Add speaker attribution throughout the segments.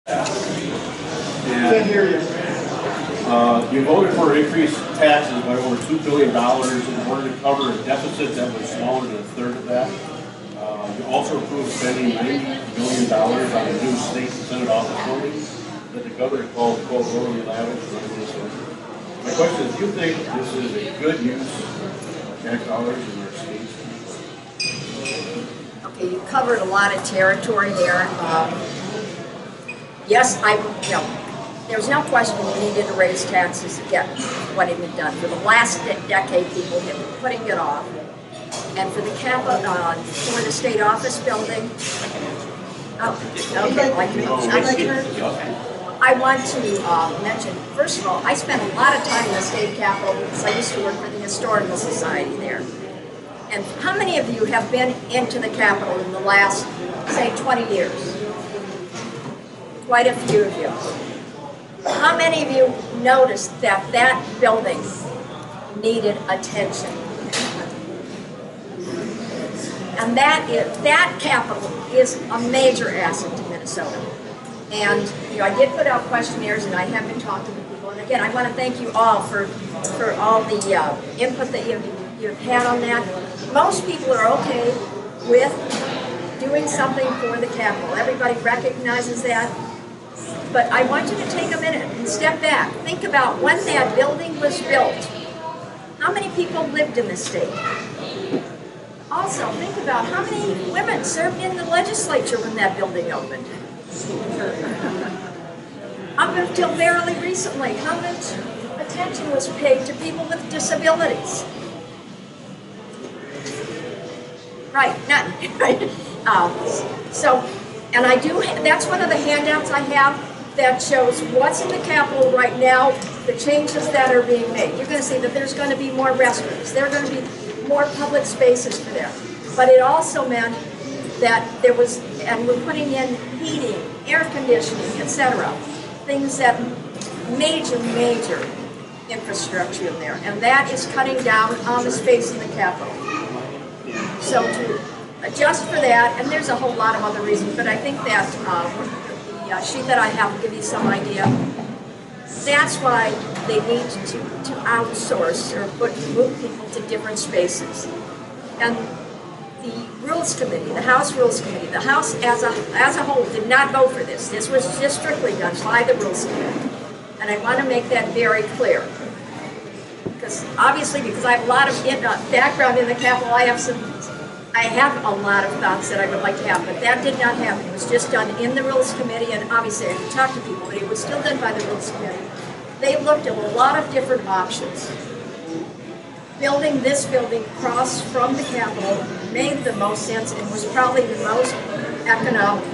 Speaker 1: Can't hear you.
Speaker 2: You voted for increased taxes by over $2 billion in order to cover a deficit that was smaller than a third of that. You also approved spending $90 billion on a new state and Senate office building that the governor called, quote, overly lavish and unnecessary. My question is, do you think this is a good use of tax dollars in our state?
Speaker 3: Okay, you covered a lot of territory there. Yes, there's no question we needed to raise taxes to get what had been done. For the last decade, people have been putting it off. And for the for the state office building, I want to mention, first of all, I spent a lot of time in the state capitol because I used to work for the Historical Society there. And how many of you have been into the Capitol in the last, say, 20 years? Quite a few of you. How many of you noticed that that building needed attention? And that Capitol is a major asset to Minnesota. And I did put out questionnaires, and I have been talking to people. And again, I want to thank you all for all the input that you've had on that. Most people are okay with doing something for the Capitol. Everybody recognizes that. But I want you to take a minute and step back. Think about when that building was built. How many people lived in the state? Also, think about how many women served in the legislature when that building opened. Up until fairly recently, how much attention was paid to people with disabilities? Right, none. Right? And I do, that's one of the handouts I have that shows what's in the Capitol right now, the changes that are being made. You're going to see that there's going to be more restrooms. There are going to be more public spaces for there. But it also meant that there was, and we're putting in heating, air conditioning, etc. Things that major infrastructure in there. And that is cutting down on the space in the Capitol. So to adjust for that, and there's a whole lot of other reasons, but I think that the sheet that I have will give you some idea. That's why they need to outsource or move people to different spaces. And the Rules Committee, the House Rules Committee, the House as a whole did not vote for this. This was just strictly done by the Rules Committee. And I want to make that very clear. Because obviously, because I have a lot of background in the Capitol, I have a lot of thoughts that I would like to have, but that did not happen. It was just done in the Rules Committee, and obviously I could talk to people, but it was still done by the Rules Committee. They looked at a lot of different options. Building this building across from the Capitol made the most sense and was probably the most economical.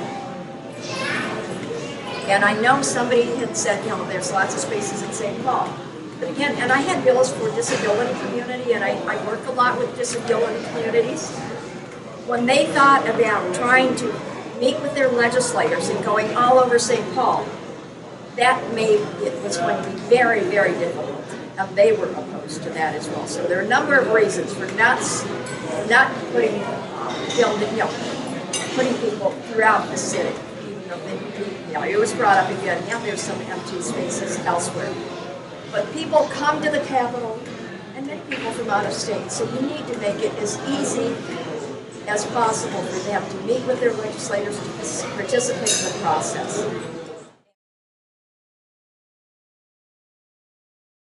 Speaker 3: And I know somebody had said, there's lots of spaces in St. Paul. But again, and I had bills for disability community, and I work a lot with disability communities. When they thought about trying to meet with their legislators and going all over St. Paul, that made it was going to be very, very difficult. And they were opposed to that as well. So there are a number of reasons for not putting putting people throughout the city. Even though it was brought up again, there's some empty spaces elsewhere. But people come to the Capitol, and many people from out of state, so you need to make it as easy as possible for them to meet with their legislators, to participate in the process.